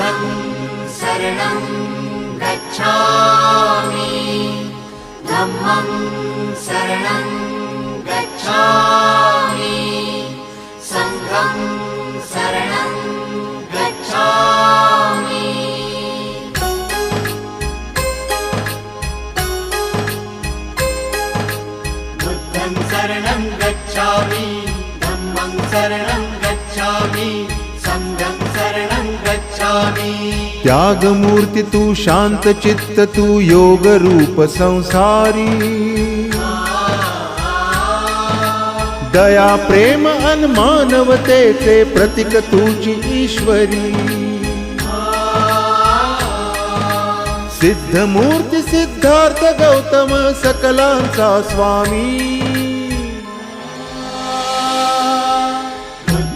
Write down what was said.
बुद्धं शरणं गच्छामि धम्मं शरणं गच्छामि संघं शरणं गच्छामि बुद्धं शरणं गच्छामि धम्मं शरणं गच्छामि संघं शरणं गच्छामि। त्यागमूर्ती तू शांत चित्त तू योग रूप संसारी दया प्रेम अन मानवतेचे प्रतीक तुझी ईश्वरी सिद्धमूर्ती सिद्धार्थ गौतम सकलांचा स्वामी